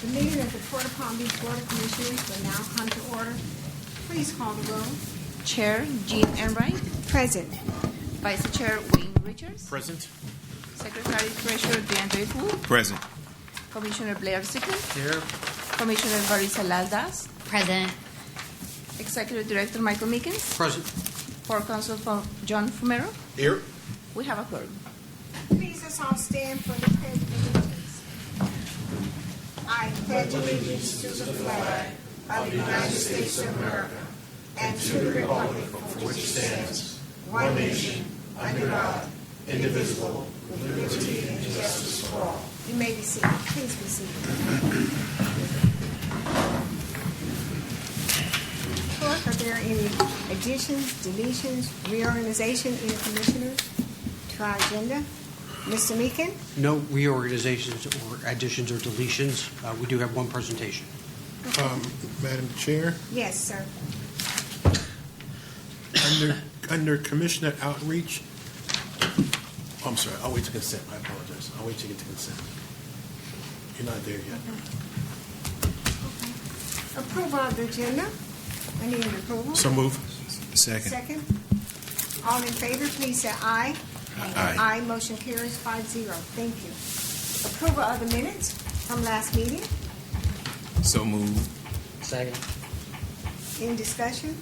The meeting of the Port of Palm Beach Board of Commissioners will now come to order. Please call the roll. Chair Jean Enright. Present. Vice Chair Wayne Richards. Present. Secretary Treasurer DeAndre Fu. Present. Commissioner Blair Sickle. Here. Commissioner Marisa Laldas. Present. Executive Director Michael Meekins. Present. Port Council John Fumero. Here. We have a quorum. Please let's all stand for the pledge of allegiance. I pledge allegiance to the flag of the United States of America and to the republic for which it stands, one nation, under God, indivisible, with liberty and justice for all. You may be seated. Please be seated. Clerk, are there any additions, deletions, reorganization in the commissioners to our agenda? Mr. Meekin? No reorganizations or additions or deletions. We do have one presentation. Madam Chair, Yes, sir. under Commissioner Outreach, I'm sorry, I'll wait to consent. I apologize. I'll wait to get to consent. You're not there yet. Okay. Approval of the agenda. I need an approval. So move. Second. Second. All in favor, please say aye. Aye. Aye. Motion carries 5-0. Thank you. Approval of the minutes from last meeting. So move. Second. Any discussion?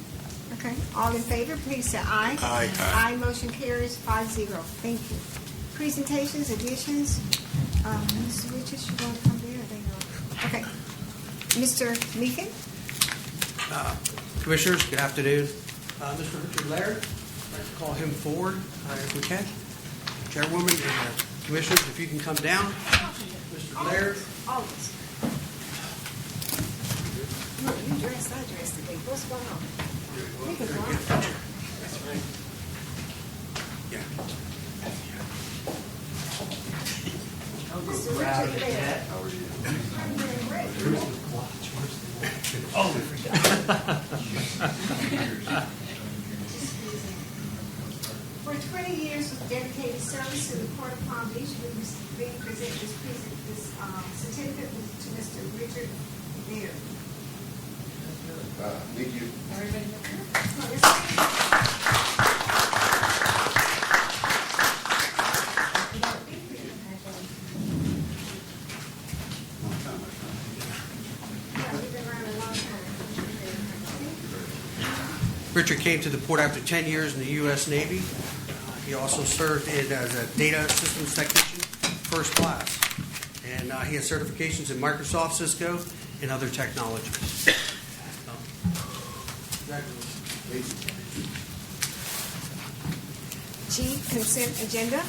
Okay. All in favor, please say aye. Aye. Aye. Motion carries 5-0. Thank you. Presentations, additions. Mr. Richards, you want to come there? They know. Okay. Mr. Meekin? Commissioners, good afternoon. Mr. Richard Laird, I'd like to call him forward if we can. Chairwoman and Commissioners, if you can come down. Mr. Laird. Always. No, you dressed, I dressed today. What's going on? We can go on. That's right. Yeah. Mr. Richard Laird. Oh, we forgot. For 20 years of dedicated service to the Port of Palm Beach, we present this certificate to Mr. Richard Laird. Thank you. Everybody look good? Come on, let's Richard came to the port after 10 years in the U.S. Navy. He also served as a data systems technician, first class. And he has certifications in Microsoft, Cisco, and other technologies. G, consent agenda.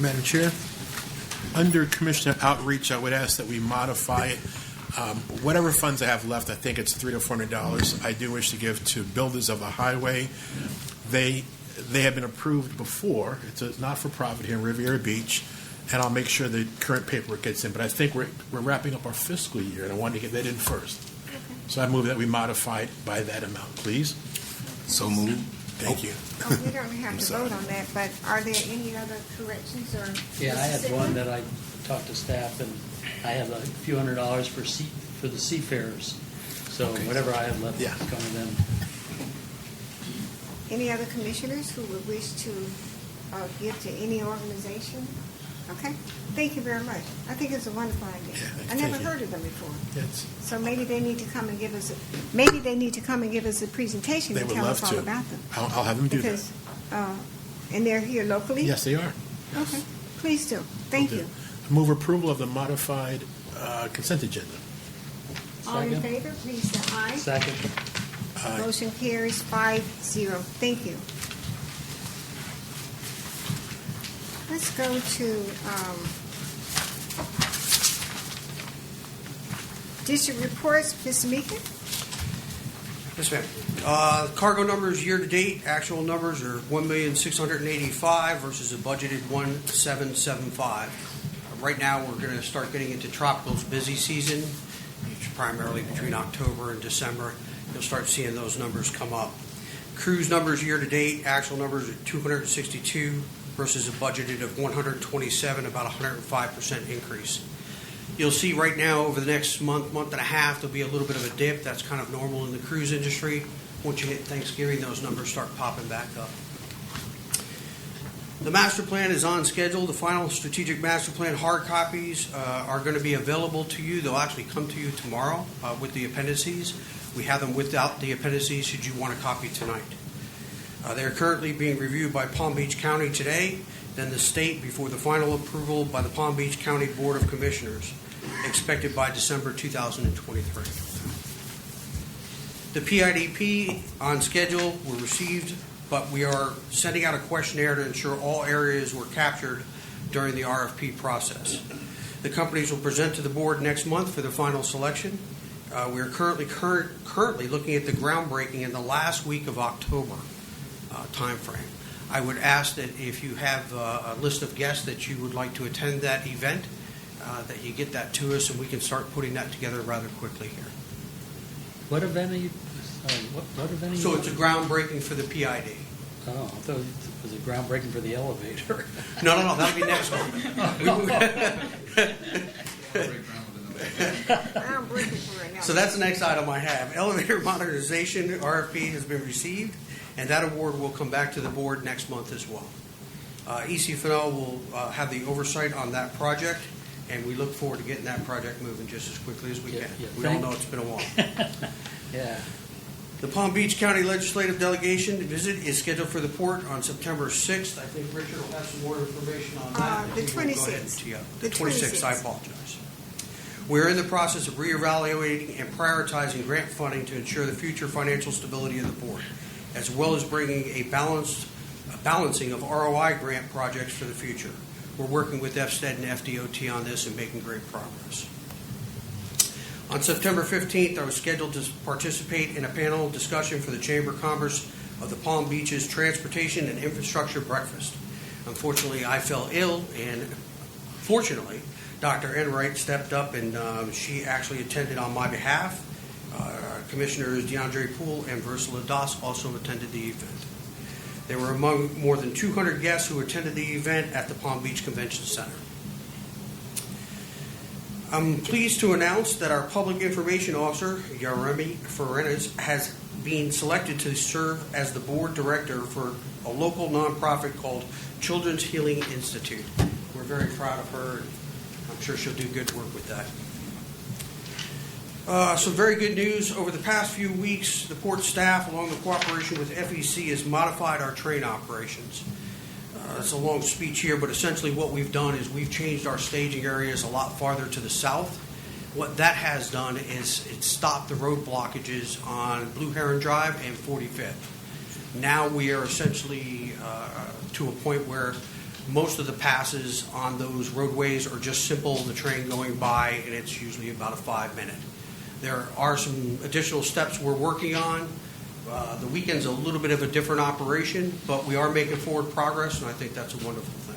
Madam Chair, under Commissioner Outreach, I would ask that we modify it. Whatever funds I have left, I think it's $300 to $400, I do wish to give to builders of a highway. They have been approved before. It's a not-for-profit here in Riviera Beach, and I'll make sure the current paperwork gets in. But I think we're wrapping up our fiscal year, and I wanted to get that in first. Okay. So I move that we modify it by that amount, please. So move. Thank you. Oh, we don't have to vote on that, but are there any other corrections or? Yeah, I had Mrs. one Sickler? that I talked to staff, and I have a few $100s for the seafarers. So Okay. whatever I have left Yeah. is coming in. Any other commissioners who would wish to give to any organization? Okay, thank you very much. I think it's a wonderful idea. Yeah, I thank never you. heard of them before. Yes. So maybe they need to come and give us a presentation They and would tell love us all to. about them. I'll have them do that. Because, and they're here locally? Yes, they are. Okay, please do. Thank Will you. do. I move approval of the modified consent agenda. All in Second. favor, please say aye. Second. Aye. Motion carries 5-0. Thank you. Let's go to district reports. Mr. Meekin? Yes, ma'am. Cargo numbers year to date, actual numbers are 1,685,000 versus a budgeted 1,775. Right now, we're going to start getting into tropical's busy season, which is primarily between October and December. You'll start seeing those numbers come up. Cruise numbers year to date, actual numbers are 262 versus a budgeted of 127, about a 105% increase. You'll see right now over the next month and a half, there'll be a little bit of a dip. That's kind of normal in the cruise industry. Once you hit Thanksgiving, those numbers start popping back up. The master plan is on schedule. The final strategic master plan hard copies are going to be available to you. They'll actually come to you tomorrow with the appendices. We have them without the appendices should you want a copy tonight. They're currently being reviewed by Palm Beach County today, then the state before the final approval by the Palm Beach County Board of Commissioners, expected by December 2023. The PIDP on schedule were received, but we are sending out a questionnaire to ensure all areas were captured during the RFP process. The companies will present to the board next month for the final selection. We are currently looking at the groundbreaking in the last week of October timeframe. I would ask that if you have a list of guests that you would like to attend that event, that you get that to us and we can start putting that together rather quickly here. What event are you? What event are you? So it's a groundbreaking for the PID. Oh, I thought it was a groundbreaking for the elevator. No, that'll be next month. So that's the next item I have. Elevator modernization RFP has been received, and that award will come back to the board next month as well. ECFNL will have the oversight on that project, and we look forward to getting that project moving just as quickly as we can. We all know it's been a while. Yeah. The Palm Beach County Legislative Delegation visit is scheduled for the port on September 6th. I think Richard will have some more information on that. The He will go ahead 26th. and tee up. The 26th, I apologize. We're in the process of reevaluating and prioritizing grant funding to ensure the future financial stability of the port, as well as bringing a balancing of ROI grant projects for the future. We're working with FSTED and FDOT on this and making great progress. On September 15th, I was scheduled to participate in a panel discussion for the Chamber of Commerce of the Palm Beach's Transportation and Infrastructure Breakfast. Unfortunately, I fell ill, and fortunately, Dr. Enright stepped up, and she actually attended on my behalf. Commissioners DeAndre Poole and Ursula Das also attended the event. They were among more than 200 guests who attended the event at the Palm Beach Convention Center. I'm pleased to announce that our Public Information Officer, Yaremi Ferenes, has been selected to serve as the board director for a local nonprofit called Children's Healing Institute. We're very proud of her, and I'm sure she'll do good work with that. Some very good news. Over the past few weeks, the port staff, along with cooperation with FEC, has modified our train operations. It's a long speech here, but essentially what we've done is we've changed our staging areas a lot farther to the south. What that has done is it stopped the road blockages on Blue Heron Drive and 45th. Now we are essentially to a point where most of the passes on those roadways are just simple, the train going by, and it's usually about a 5-minute. There are some additional steps we're working on. The weekend's a little bit of a different operation, but we are making forward progress, and I think that's a wonderful thing.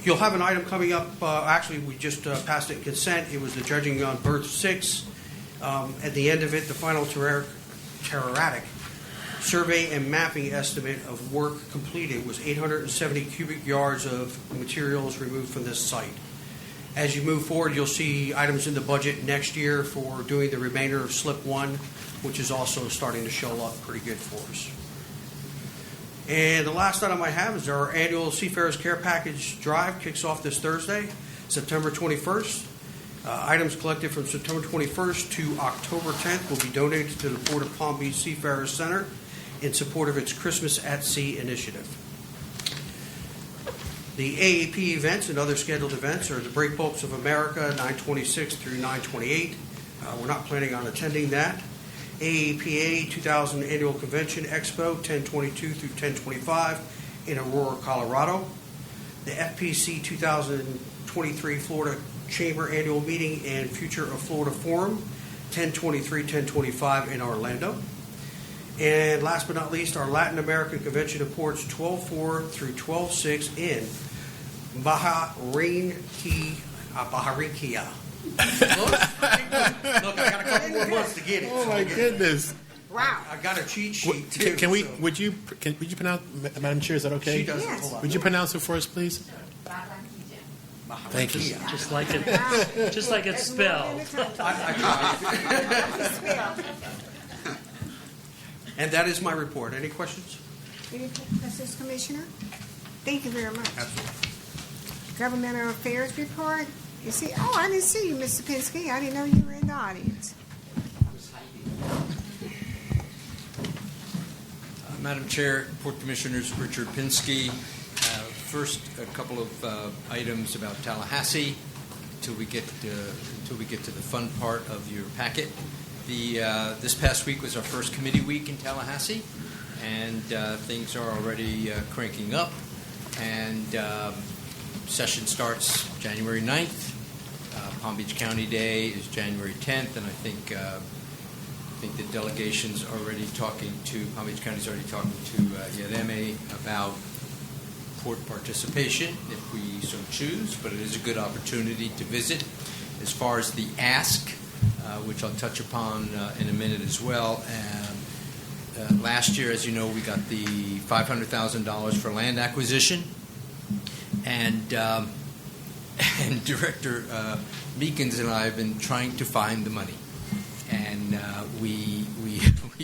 You'll have an item coming up. Actually, we just passed it in consent. It was the judging on berth 6. At the end of it, the final terratic survey and mapping estimate of work completed was 870 cubic yards of materials removed from this site. As you move forward, you'll see items in the budget next year for doing the remainder of Slip 1, which is also starting to show up pretty good for us. And the last item I have is our annual Seafarers Care Package Drive kicks off this Thursday, September 21st. Items collected from September 21st to October 10th will be donated to the Port of Palm Beach Seafarers Center in support of its Christmas at Sea initiative. The AAP events and other scheduled events are the Breakbulks of America, 926 through 928. We're not planning on attending that. AAPA 2000 Annual Convention Expo, 1022 through 1025 in Aurora, Colorado. The FPC 2023 Florida Chamber Annual Meeting and Future of Florida Forum, 1023-1025 in Orlando. And last but not least, our Latin American Convention of Ports, 12-4 through 12-6 in Barranquilla. Look, I got a couple more months to get it. Oh, my goodness. Wow. I got a cheat sheet too. Would you pronounce, Madam Chair, is that okay? She does it. Yes. Hold on. Would you pronounce it for us, please? Thank you. Just like it's That's more spelled. than a tongue twister. I tried. Spell. And that is my report. Any questions? Any questions, Commissioner? Thank you very much. Absolutely. Governmental Affairs Report. You see, oh, I didn't see you, Mr. Pinsky. I didn't know you were in the audience. Madam Chair, Port Commissioners, Richard Pinsky. First, a couple of items about Tallahassee until we get to the fun part of your packet. This past week was our first committee week in Tallahassee, and things are already cranking up. And session starts January 9th. Palm Beach County Day is January 10th, and I think the delegation's already talking to Palm Beach County's already talking to Yademe about port participation if we so choose, but it is a good opportunity to visit. As far as the ask, which I'll touch upon in a minute as well. Last year, as you know, we got the $500,000 for land acquisition, and Director Meekins and I have been trying to find the money, and we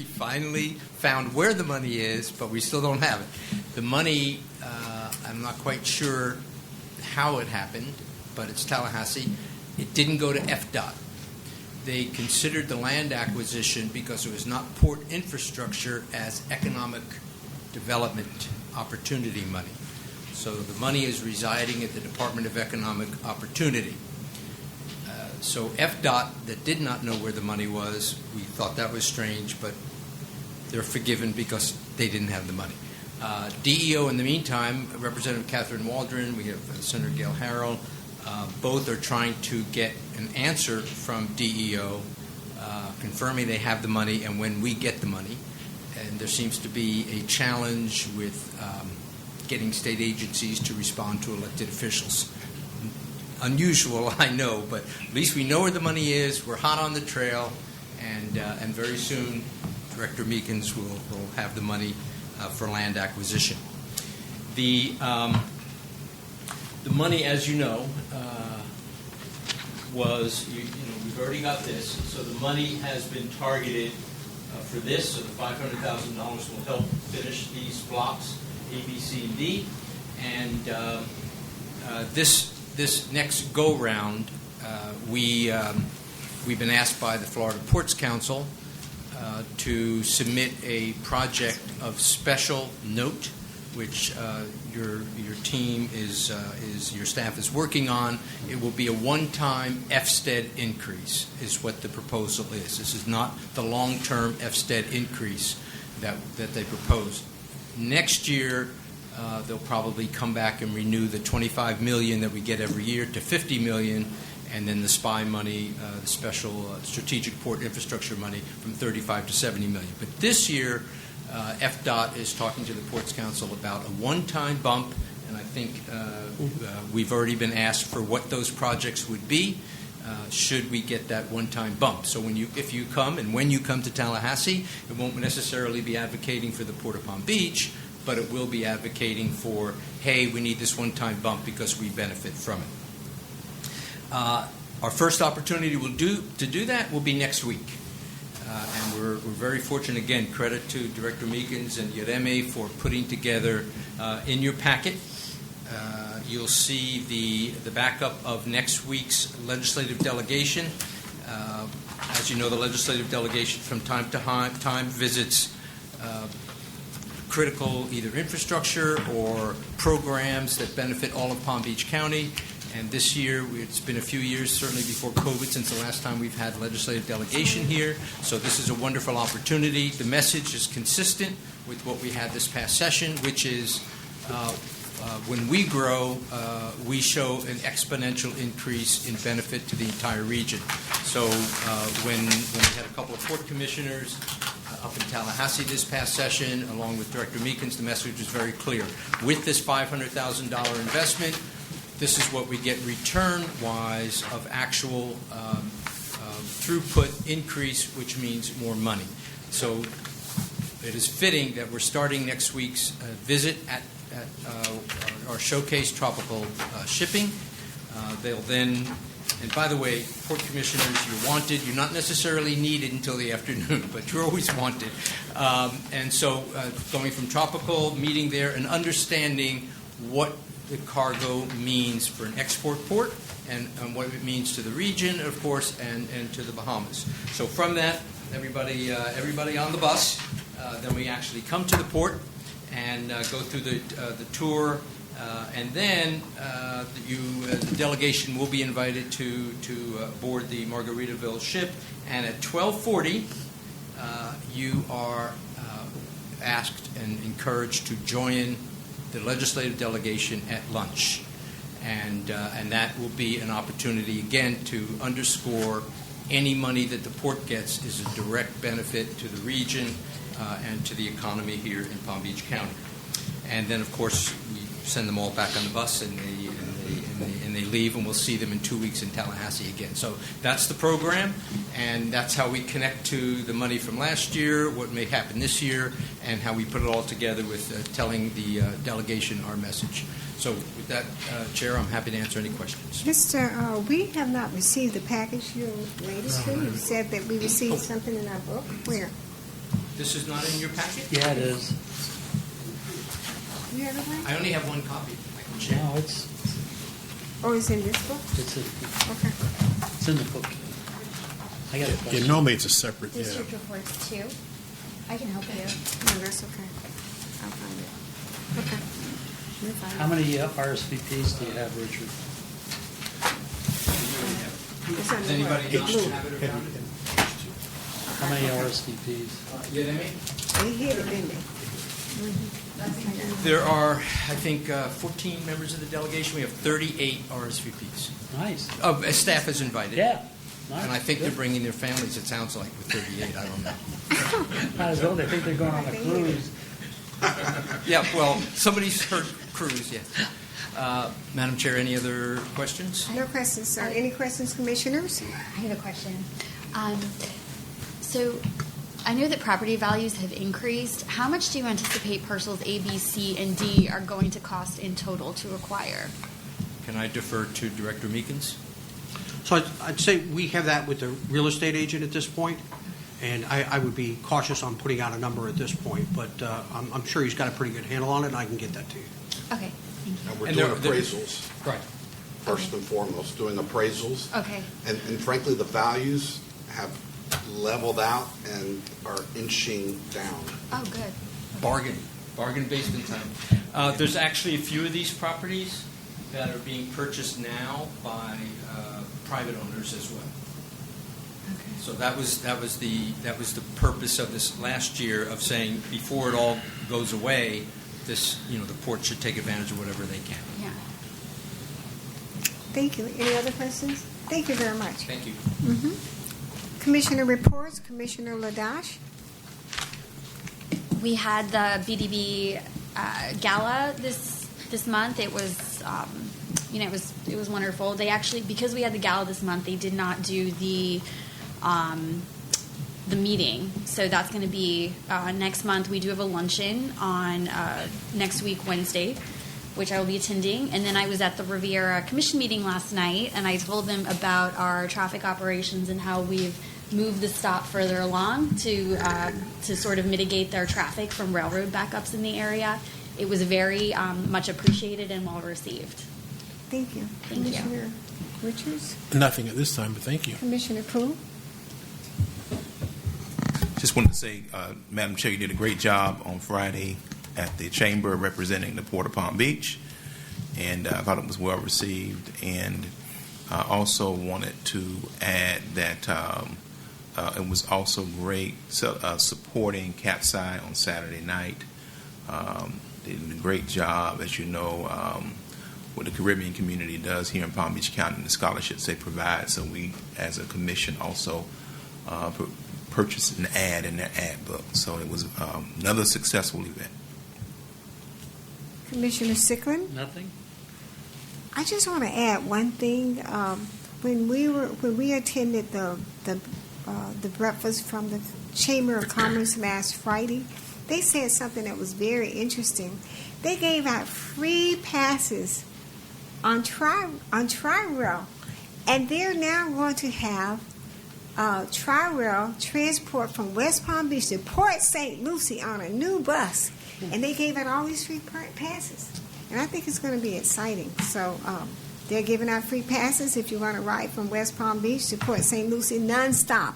finally found where the money is, but we still don't have it. The money, I'm not quite sure how it happened, but it's Tallahassee. It didn't go to FDOT. They considered the land acquisition because it was not port infrastructure as economic development opportunity money. So the money is residing at the Department of Economic Opportunity. So FDOT, that did not know where the money was, we thought that was strange, but they're forgiven because they didn't have the money. DEO, in the meantime, Representative Catherine Waldron, we have Senator Gail Harrell, both are trying to get an answer from DEO confirming they have the money and when we get the money. And there seems to be a challenge with getting state agencies to respond to elected officials. Unusual, I know, but at least we know where the money is. We're hot on the trail, and very soon Director Meekins will have the money for land acquisition. The money, as you know, was, we've already got this, so the money has been targeted for this, so the $500,000 will help finish these blocks, A, B, C, and D, and this next go-round, we've been asked by the Florida Ports Council to submit a project of special note, which your team your staff is working on. It will be a one-time FSTED increase, is what the proposal is. This is not the long-term FSTED increase that they proposed. Next year, they'll probably come back and renew the $25 million that we get every year to $50 million, and then the SPI money, the special strategic port infrastructure money, from $35 to $70 million. But this year, FDOT is talking to the Ports Council about a one-time bump, and I think we've already been asked for what those projects would be should we get that one-time bump. So if you come and when you come to Tallahassee, it won't necessarily be advocating for the Port of Palm Beach, but it will be advocating for, hey, we need this one-time bump because we benefit from it. Our first opportunity to do that will be next week. And we're very fortunate, again, credit to Director Meekins and Yademe for putting together in your packet. You'll see the backup of next week's legislative delegation. As you know, the legislative delegation from time to time visits critical either infrastructure or programs that benefit all of Palm Beach County. And this year, it's been a few years, certainly before COVID, since the last time we've had legislative delegation here. So this is a wonderful opportunity. The message is consistent with what we had this past session, which is when we grow, we show an exponential increase in benefit to the entire region. So when we had a couple of port commissioners up in Tallahassee this past session, along with Director Meekins, the message was very clear. With this $500,000 investment, this is what we get return-wise of actual throughput increase, which means more money. So it is fitting that we're starting next week's visit at our showcase tropical shipping. They'll then, and by the way, port commissioners, you're wanted. You're not necessarily needed until the afternoon, but you're always wanted. And so going from tropical, meeting there, and understanding what the cargo means for an export port and what it means to the region, of course, and to the Bahamas. So from that, everybody on the bus, then we actually come to the port and go through the tour, and then the delegation will be invited to board the Margaritaville ship, and at 12:40 you are asked and encouraged to join the legislative delegation at lunch, and that will be an opportunity again to underscore any money that the port gets is a direct benefit to the region and to the economy here in Palm Beach County. And then, of course, we send them all back on the bus, and they leave, and we'll see them in 2 weeks in Tallahassee again. So that's the program, and that's how we connect to the money from last year, what may happen this year, and how we put it all together with telling the delegation our message. So with that, Chair, I'm happy to answer any questions. Mr. We have not received the package you latest to. You said that we received something in our book. Where? This is not in your packet? Yeah, it is. You have it, right? I only have one copy. I can check. No, it's Oh, it's in this book? Okay. it's in the book. I got a Yeah, question. normally it's a separate, yeah. District reports too. I can help you. No, that's okay. I'll find it. Okay. We'll find it. How many RSVPs do you have, Richard? It's on Does the anybody board. not Blue. have it around? How many RSVPs? Yeah, they may. They hit it, didn't they? There are, I think, 14 members of the delegation. We have 38 RSVPs. Nice. Staff is invited. Yeah. Nice. And I think they're Good. bringing their families, it sounds like, with 38. I don't know. Might as well. They think they're going on a cruise. Yeah, well, somebody's heard cruise, yeah. Madam Chair, any other questions? No questions, sir. Any questions, commissioners? I have a question. So I know that property values have increased. How much do you anticipate parcels A, B, C, and D are going to cost in total to acquire? Can I defer to Director Meekins? So I'd say we have that with the real estate agent at this point, and I would be cautious on putting out a number at this point, but I'm sure he's got a pretty good handle on it, and I can get that to you. Okay, thank you. And we're And doing they're- appraisals, Right. first and foremost, doing appraisals. Okay. And frankly, the values have leveled out and are inching down. Oh, good. Bargain basement time. There's actually a few of these properties that are being purchased now by private owners as well. Okay. So that was the purpose of this last year of saying before it all goes away, the port should take advantage of whatever they can. Yeah. Thank you. Any other questions? Thank you very much. Thank you. Commissioner reports, Commissioner Ladash. We had the BDB gala this month. It was it was wonderful. They actually, because we had the gala this month, they did not do the meeting. So that's going to be next month. We do have a luncheon on next week, Wednesday, which I will be attending. And then I was at the Riviera Commission meeting last night, and I told them about our traffic operations and how we've moved the stop further along to sort of mitigate their traffic from railroad backups in the area. It was very much appreciated and well received. Thank you. Thank you. Commissioner Richards. Nothing at this time, but thank you. Commissioner Poole. Just wanted to say, Madam Chair, you did a great job on Friday at the Chamber representing the Port of Palm Beach, and I thought it was well received. And I also wanted to add that it was also great supporting Capside on Saturday night. They did a great job, as you know, what the Caribbean community does here in Palm Beach County and the scholarships they provide. So we, as a commission, also purchased an ad in their ad book. So it was another successful event. Commissioner Sickland. Nothing? I just want to add one thing. When we attended the the breakfast from the Chamber of Commerce last Friday. They said something that was very interesting. They gave out free passes on Tri-Rail, and they're now going to have Tri-Rail transport from West Palm Beach to Port St. Lucie on a new bus, and they gave out all these free passes. And I think it's going to be exciting. So they're giving out free passes if you want to ride from West Palm Beach to Port St. Lucie nonstop.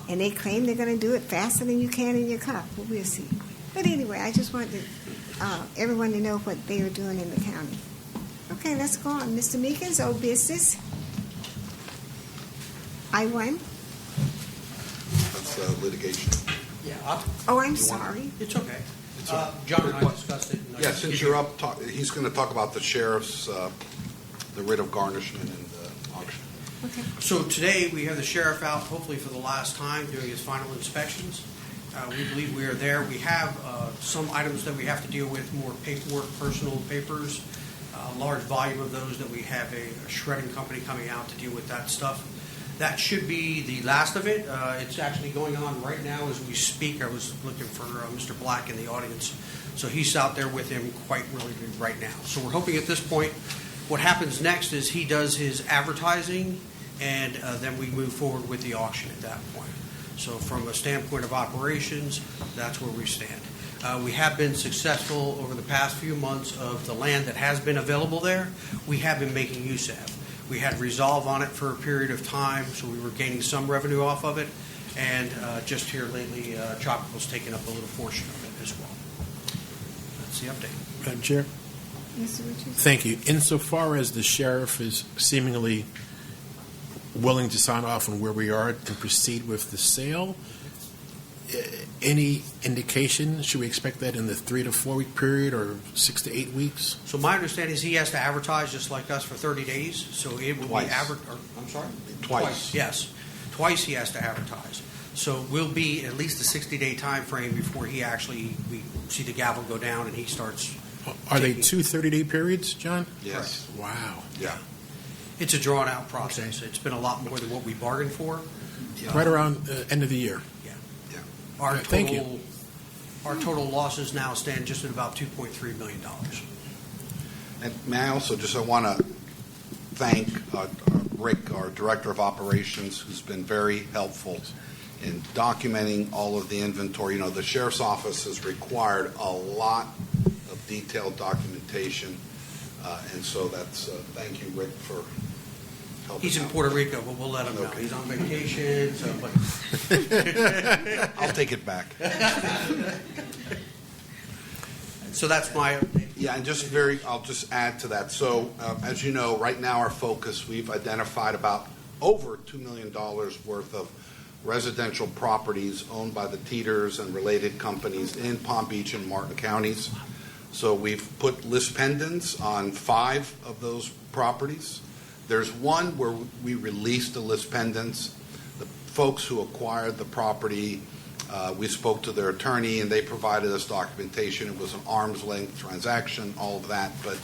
And they claim they're going to do it faster than you can in your car. Well, we'll see. But anyway, I just wanted everyone to know what they are doing in the county. Okay, let's go on. Mr. Meekins, old business. I-1. That's litigation. Yeah, Oh, I'm sorry. it's okay. It's okay. John and I discussed it. and I Yeah, just since give you're you- up, he's going to talk about the sheriff's, the writ of garnishment and the auction. Okay. So today, we have the sheriff out, hopefully for the last time, doing his final inspections. We believe we are there. We have some items that we have to deal with, more paperwork, personal papers, a large volume of those that we have a shredding company coming out to deal with that stuff. That should be the last of it. It's actually going on right now as we speak. I was looking for Mr. Black in the audience. So he's out there with him quite really right now. So we're hoping at this point, what happens next is he does his advertising, and then we move forward with the auction at that point. So from a standpoint of operations, that's where we stand. We have been successful over the past few months of the land that has been available there. We have been making use of. We had resolve on it for a period of time, so we were gaining some revenue off of it. And just here lately, Tropical's taken up a little portion of it as well. That's the update. Madam Chair? Mr. Richards? Thank you. Insofar as the sheriff is seemingly willing to sign off on where we are to proceed with the sale, any indication? Should we expect that in the 3 to 4 week period or 6 to 8 weeks? So my understanding is he has to advertise just like us for 30 days. So it will Twice. be I'm sorry? Twice. Yes. Twice he has to advertise. So we'll be at least a 60-day time frame before we see the gavel go down and he starts. Are they taking- 2 30-day periods, John? Yes. Wow. Yeah. It's a drawn-out process. It's been a lot more than what we bargained for. Right around the end of the year. Our Right, thank total, our total losses now stand just at about $2.3 million. And may I also I want to thank Rick, our Director of Operations, who's been very helpful in documenting all of the inventory. You know, the Sheriff's Office has required a lot of detailed documentation, and so that's, thank you, Rick, for helping He's in out. Puerto Rico, but we'll let him know. Okay. He's on vacation, so, but I'll take it back. so that's my update. Yeah, and I'll just add to that. So, as you know, right now our focus, we've identified about over $2 million worth of residential properties owned by the Teeters and related companies in Palm Beach and Martin counties. So we've put list pendants on 5 of those properties. There's one where we released the list pendants. The folks who acquired the property, we spoke to their attorney, and they provided us documentation. It was an arm's length transaction, all of that. But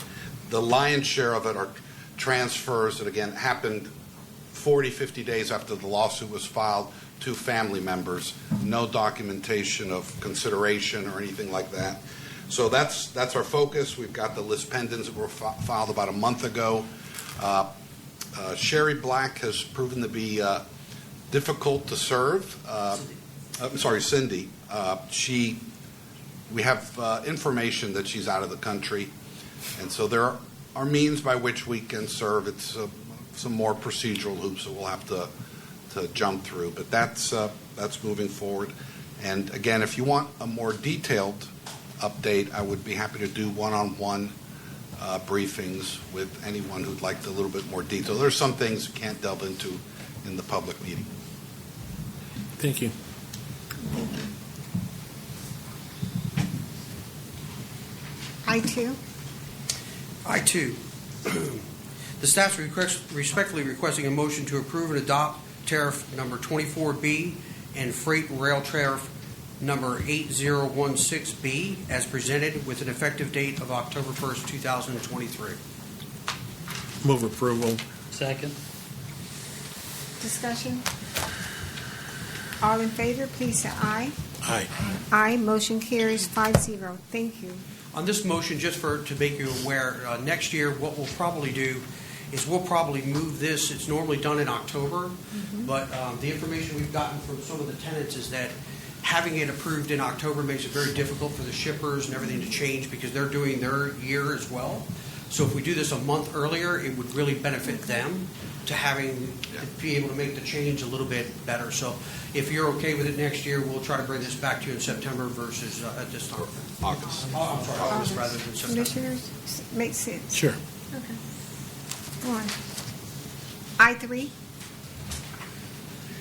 the lion's share of it are transfers that, again, happened 40, 50 days after the lawsuit was filed to family members. No documentation of consideration or anything like that. So that's our focus. We've got the list pendants that were filed about a month ago. Sherry Black has proven to be difficult to serve. I'm sorry, Cindy. We have information that she's out of the country, and so there are means by which we can serve. It's some more procedural hoops that we'll have to jump through, but that's moving forward. And again, if you want a more detailed update, I would be happy to do one-on-one briefings with anyone who'd like a little bit more detail. There's some things you can't delve into in the public meeting. Thank you. I-2. I-2. The staff respectfully requesting a motion to approve and adopt tariff number 24B and freight rail tariff number 8016B as presented with an effective date of October 1st, 2023. Move approval. Second. Discussion? All in favor, please say aye. Aye. Aye. Motion carries 5-0. Thank you. On this motion, just to make you aware, next year, what we'll probably do is we'll probably move this. It's normally done in October, but the information we've gotten from some of the tenants is that having it approved in October makes it very difficult for the shippers and everything to change because they're doing their year as well. So if we do this a month earlier, it would really benefit them to be able to make the change a little bit better. So if you're okay with it next year, we'll try to bring this back to you in September versus at this time. August. Oh, I'm sorry, August rather than September. Commissioners, makes sense. Sure. Okay. Go on. I3.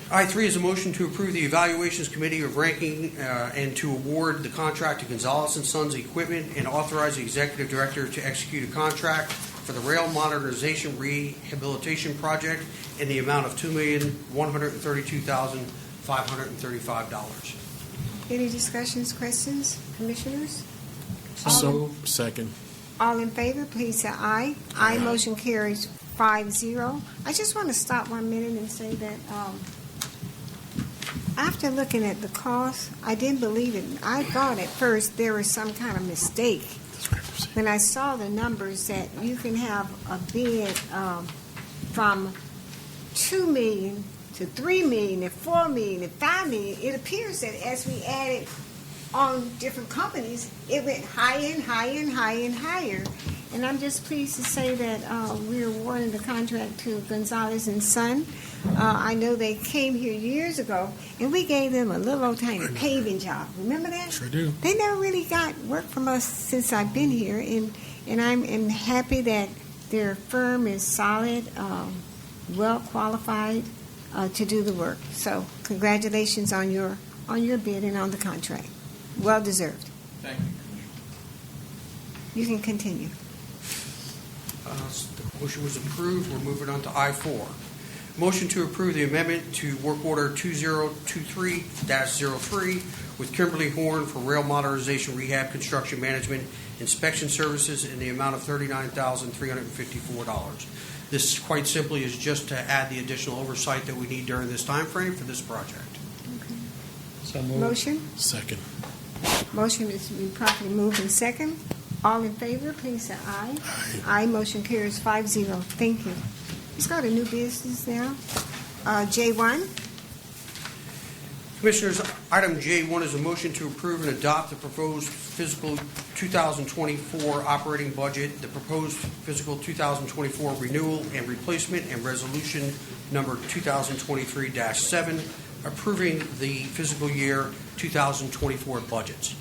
I3 is a motion to approve the Evaluations Committee of ranking and to award the contract to Gonzalez and Sons Equipment and authorize the Executive Director to execute a contract for the Rail Modernization Rehabilitation Project in the amount of $2,132,535. Any discussions, questions, commissioners? So, second. All in favor, please say aye. Aye. Motion carries 5-0. I just want to stop 1 minute and say that after looking at the cost, I didn't believe it. I thought at first there was some kind of mistake. When I saw the numbers that you can have a bid from $2 million to $3 million and $4 million and $5 million, it appears that as we added on different companies, it went higher and higher and higher and higher. And I'm just pleased to say that we're awarding the contract to Gonzalez and Son. I know they came here years ago, and we gave them a little old tiny paving job. Remember that? Sure do. They never really got work from us since I've been here, and I'm happy that their firm is solid, well qualified to do the work. So congratulations on your bid and on the contract. Well deserved. Thank you. You can continue. The motion was approved. We're moving on to I4. Motion to approve the amendment to work order 2023-03 with Kimberly Horn for rail modernization, rehab, construction management, inspection services in the amount of $39,354. This quite simply is just to add the additional oversight that we need during this time frame for this project. So moved. Motion? Second. Motion is to be properly moved in second. All in favor, please say aye. Aye. Motion carries 5-0. Thank you. Let's go to new business now. J1. Commissioners, item J1 is a motion to approve and adopt the proposed fiscal 2024 operating budget, the proposed fiscal 2024 renewal and replacement, and resolution number 2023-7, approving the fiscal year 2024 budgets.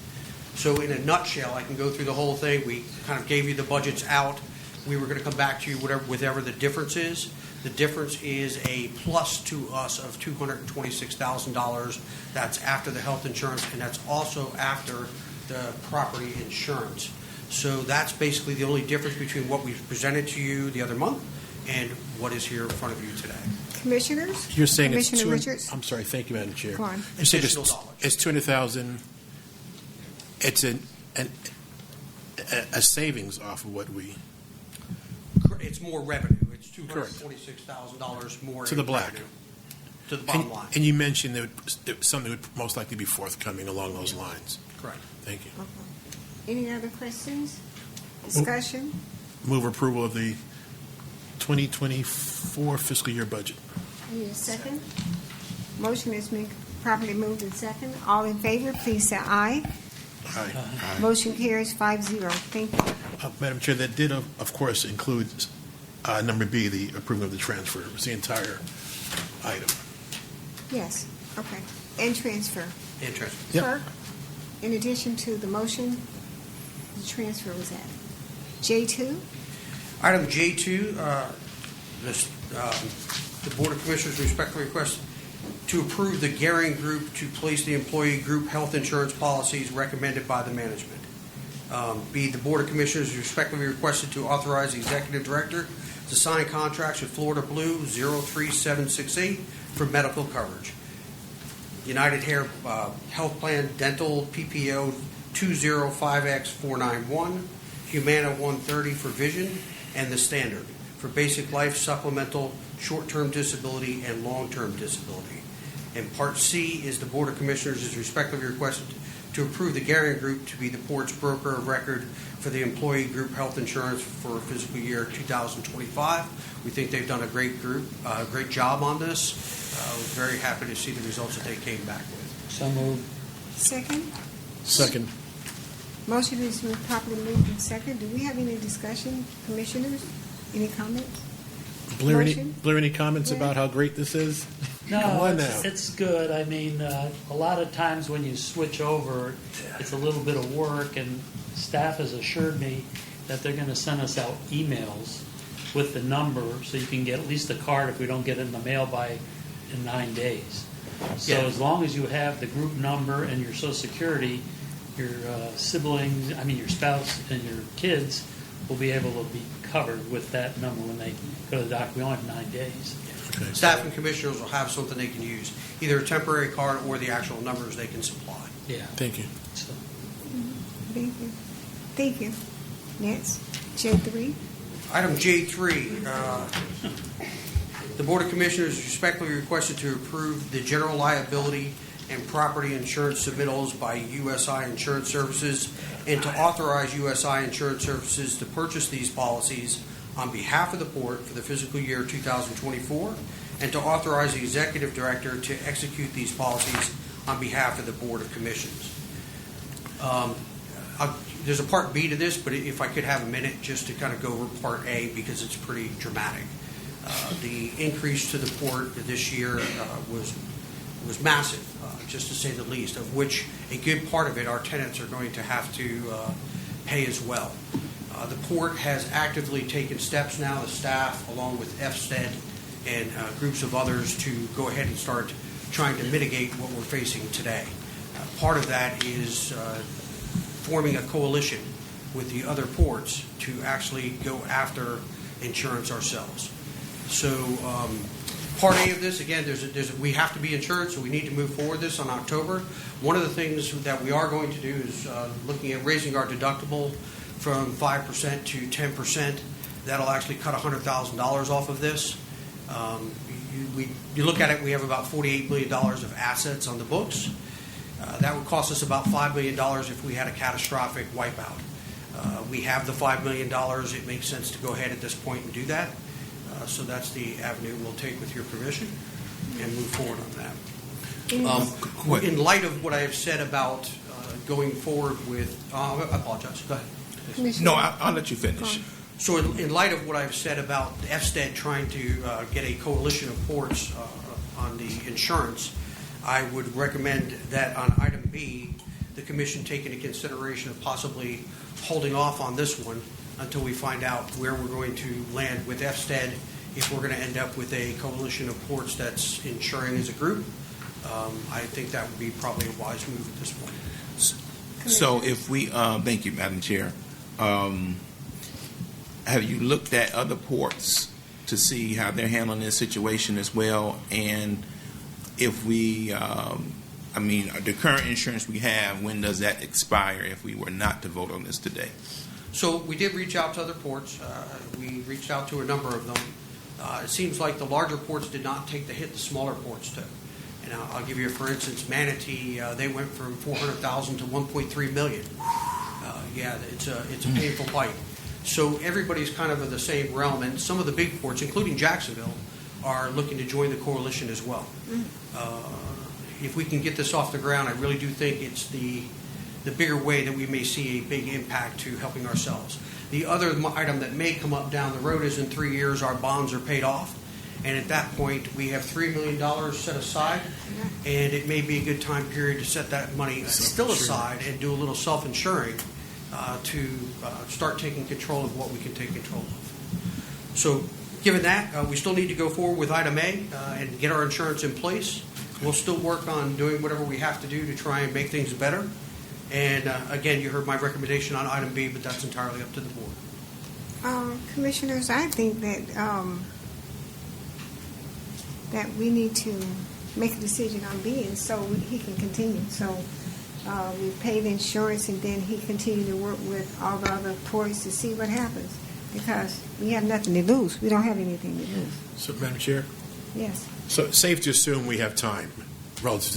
So in a nutshell, I can go through the whole thing. We kind of gave you the budgets out. We were going to come back to you whatever the difference is. The difference is a plus to us of $226,000. That's after the health insurance, and that's also after the property insurance. So that's basically the only difference between what we presented to you the other month and what is here in front of you today. Commissioners? You're saying Commissioner it's Richards? I'm sorry. Thank you, Madam Chair. Go on. You're saying Additional dollars. it's 200,000. It's a savings off of what we It's more revenue. It's $226,000 more To the in black. revenue, to the bottom line. And you mentioned that something would most likely be forthcoming along those lines. Correct. Thank you. Okay. Any other questions? Discussion? Move approval of the 2024 fiscal year budget. I need a second. Motion is properly moved in second. All in favor, please say aye. Aye. Motion carries 5-0. Thank you. Madam Chair, that did, of course, include number B, the approval of the transfer. It was the entire item. Yes, okay. And transfer. Interesting. Yep. Clerk, in addition to the motion, the transfer was added. J2, Item J2, the Board of Commissioners respectfully request to approve the Gehring Group to place the employee group health insurance policies recommended by the management. B, the Board of Commissioners respectfully requested to authorize the Executive Director to sign contracts with Florida Blue 03768 for medical coverage. United Hair Health Plan Dental PPO 205X491, Humana 130 for vision, and the Standard for basic life, supplemental, short-term disability, and long-term disability. And Part C is the Board of Commissioners is respectfully requested to approve the Garing Group to be the port's broker of record for the employee group health insurance for fiscal year 2025. We think they've done a great job on this. We're very happy to see the results that they came back with. So moved. Second? Second. Motion is properly moved and second. Do we have any discussion, commissioners? Any comments? Blair, any comments Blair? about how great this is? No, Come on now. it's good. I mean, a lot of times when you switch over, it's a little bit of work, and staff has assured me that they're going to send us out emails with the number so you can get at least a card if we don't get it in the mail in 9 days. So Yeah. as long as you have the group number and your Social Security, your siblings, your spouse and your kids will be able to be covered with that number when they go to the doctor. We only have 9 days. Okay. Staff and commissioners will have something they can use, either a temporary card or the actual numbers they can supply. Yeah. Thank you. So, Thank you. Thank you. Next, J3. Item J3, the Board of Commissioners respectfully requested to approve the general liability and property insurance submittals by USI Insurance Services and to authorize USI Insurance Services to purchase these policies on behalf of the Port for the fiscal year 2024 and to authorize the Executive Director to execute these policies on behalf of the Board of Commissioners. There's a Part B to this, but if I could have a minute just to kind of go over Part A because it's pretty dramatic. The increase to the Port this year was massive, just to say the least, of which a good part of it our tenants are going to have to pay as well. The Port has actively taken steps now, the staff, along with FSTED and groups of others, to go ahead and start trying to mitigate what we're facing today. Part of that is forming a coalition with the other ports to actually go after insurance ourselves. So Part A of this, again, we have to be insured, so we need to move forward this on October. One of the things that we are going to do is looking at raising our deductible from 5% to 10%. That'll actually cut $100,000 off of this. You look at it, we have about $48 million of assets on the books. That would cost us about $5 million if we had a catastrophic wipeout. We have the $5 million. It makes sense to go ahead at this point and do that. So that's the avenue we'll take with your permission and move forward on that. In light of what I have said about going forward with, I apologize. Go ahead. No, I'll let you finish. So in light of what I've said about FSTED trying to get a coalition of ports on the insurance, I would recommend that on item B, the commission take into consideration of possibly holding off on this one until we find out where we're going to land with FSTED, if we're going to end up with a coalition of ports that's insuring as a group. I think that would be probably a wise move at this point. So if we, thank you, Madam Chair. Have you looked at other ports to see how they're handling this situation as well? And if we, the current insurance we have, when does that expire if we were not to vote on this today? So we did reach out to other ports. We reached out to a number of them. It seems like the larger ports did not take the hit the smaller ports took. And I'll give you, for instance, Manatee. They went from $400,000 to $1.3 million. It's a painful bite. So everybody's kind of in the same realm, and some of the big ports, including Jacksonville, are looking to join the coalition as well. If we can get this off the ground, I really do think it's the bigger way that we may see a big impact to helping ourselves. The other item that may come up down the road is in 3 years our bonds are paid off, and at that point we have $3 million set aside, and it may be a good time period to set that money still aside and do a little self-insuring to start taking control of what we can take control of. So given that, we still need to go forward with item A and get our insurance in place. We'll still work on doing whatever we have to do to try and make things better. And again, you heard my recommendation on item B, but that's entirely up to the board. Commissioners, I think that we need to make a decision on B, and so he can continue. So we pay the insurance, and then he continue to work with all the other ports to see what happens, because we have nothing to lose. We don't have anything to lose. So, Madam Chair? Yes. So safe to assume we have time. relative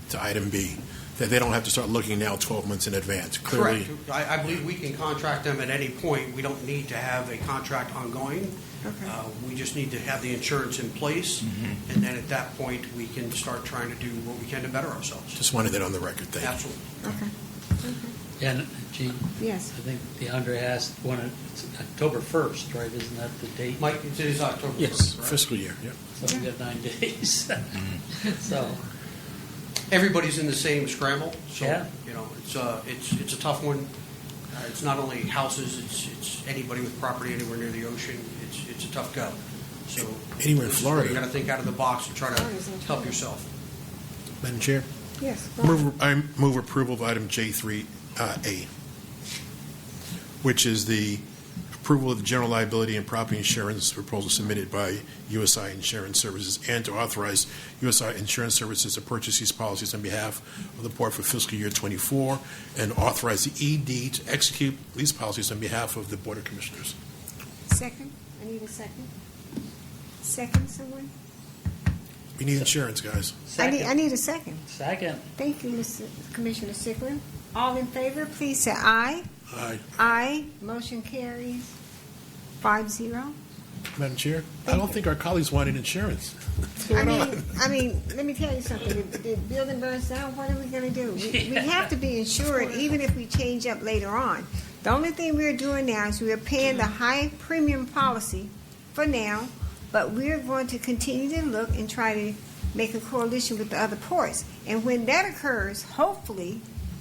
to item B, that they don't have to start looking now 12 months in advance. Clearly, Correct. I believe we can contract them at any point. We don't need to have a contract ongoing. Okay. We just need to have the insurance in place, and then at that point, we can start trying to do what we can to better ourselves. just wanted that on the record. Thank you. Absolutely. Okay. And, Gene, Yes. I think DeAndre asked when it's October 1st, right? Isn't that the date? Mike, it is October 1st, Yes, right? fiscal year. Yep. So we got 9 days. So, Everybody's in the same scramble, so, Yeah. it's a tough one. It's not only houses, it's anybody with property anywhere near the ocean. It's a tough go. So Anywhere in this is where Florida. You got to think out of the box and try to Florida's in help trouble. yourself. Madam Chair, Yes. go ahead. I move approval of item J3A, which is the approval of the general liability and property insurance proposal submitted by USI Insurance Services, and to authorize USI Insurance Services to purchase these policies on behalf of the Board for fiscal year 24, and authorize the ED to execute these policies on behalf of the Board of Commissioners. Second? I need a second. Second, someone? We need insurance, guys. I second. need a second. Second. Thank you, Mr. Commissioner Sickler. All in favor, please say aye. Aye. Aye. Motion carries 5-0. Madam Chair, I don't think our colleagues wanted insurance. What's going on? I mean, let me tell you something. If the building burns down, what are we going to do? We have to be insured, even if we change up later on. The only thing we're doing now is we're paying the high premium policy for now, but we're going to continue to look and try to make a coalition with the other ports. And when that occurs, hopefully,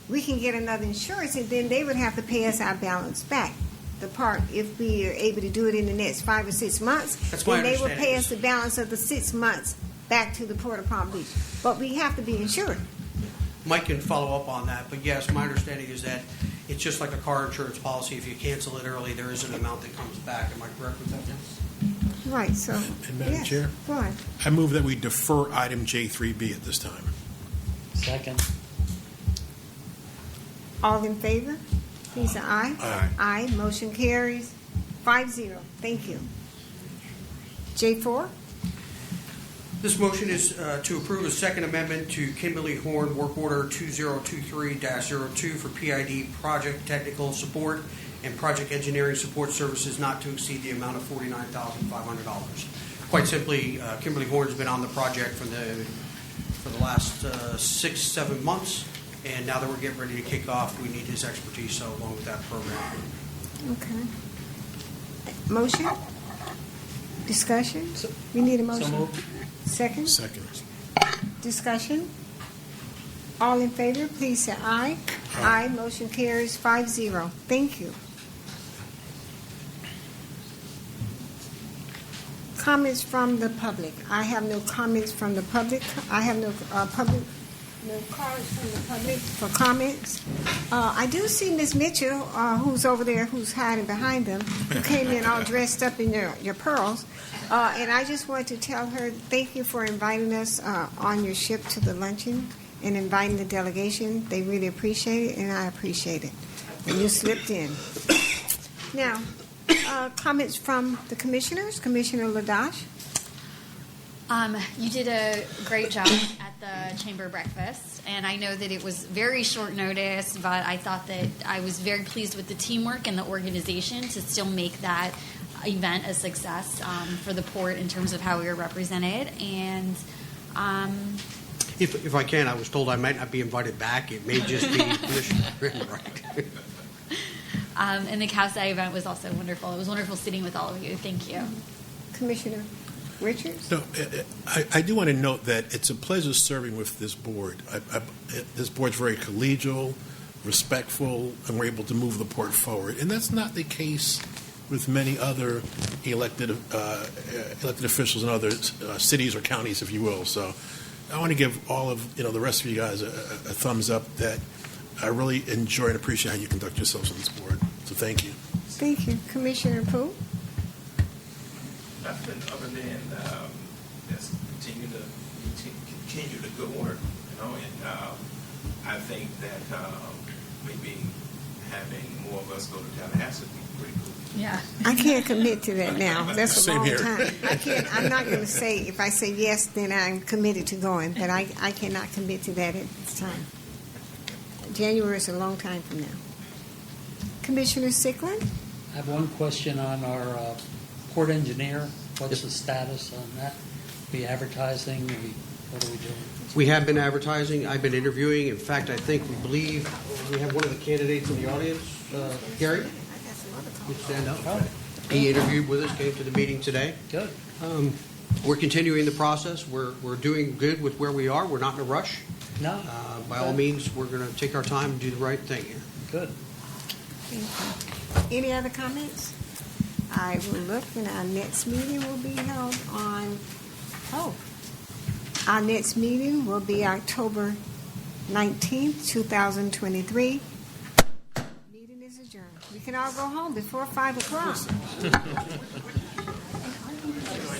we can get another insurance, and then they would have to pay us our balance back. The part, if we are able to do it in the next 5 or 6 months, That's my then they will understanding. pay us the balance of the 6 months back to the Port of Palm Beach. But we have to be insured. Mike can follow up on that, but yes, my understanding is that it's just like a car insurance policy. If you cancel it early, there is an amount that comes back. Am I correct with that? Right, so. And Madam yes, Chair? Go on. I move that we defer item J3B at this time. Second. All in favor? Please say aye. Aye. Aye. Motion carries 5-0. Thank you. J4? This motion is to approve a second amendment to Kimberly Horn Work Order 2023-02 for PID project technical support and project engineering support services not to exceed the amount of $49,500. Quite simply, Kimberly Horn's been on the project for the last 6-7 months, and now that we're getting ready to kick off, we need his expertise along with that program. Okay. Motion? Discussion? We need a motion. So moved. Second? Second. Discussion? All in favor, please say aye. Aye. Motion carries 5-0. Thank you. Comments from the public. I have no comments from the public. I have no cards from the public for comments. I do see Miss Mitchell, who's over there, who's hiding behind them, who came in all dressed up in your pearls. And I just want to tell her thank you for inviting us on your ship to the luncheon and inviting the delegation. They really appreciate it, and I appreciate it. And you slipped in. Now, comments from the commissioners. Commissioner Ladash. You did a great job at the chamber breakfast, and I know that it was very short notice, but I thought that I was very pleased with the teamwork and the organization to still make that event a success for the port in terms of how we were represented. And If I can, I was told I might not be invited back. It may just be Commissioner right. and the Cowside event was also wonderful. It was wonderful sitting with all of you. Thank you. Commissioner Richards. No, I do want to note that it's a pleasure serving with this board. This board's very collegial, respectful, and we're able to move the port forward. And that's not the case with many other elected officials in other cities or counties, if you will. So I want to give all of the rest of you guys a thumbs up that I really enjoy and appreciate how you conduct yourselves on this board. So thank you. Thank you. Commissioner Poole. Nothing other than just continue the good work, and I think that maybe having more of us go to Tallahassee Yeah. I can't commit to that now. That's a Same long here. time. I can't. I'm not going to say if I say yes, then I'm committed to going. But I cannot commit to that at this time. January is a long time from now. Commissioner Sickland? I have one question on our port engineer. What's the status on that? We advertising? What are we doing? We have been advertising. I've been interviewing. In fact, I think we believe we have one of the candidates in the audience, Gary. You stand up. He interviewed with us, came to the meeting today. Good. We're continuing the process. We're doing good with where we are. We're not in a rush. No. By all means, we're going to take our time and do the right thing here. Good. Any other comments? I will look, and our next meeting will be held on. Our next meeting will be October 19th, 2023. Meeting is adjourned. We can all go home before 5 o'clock.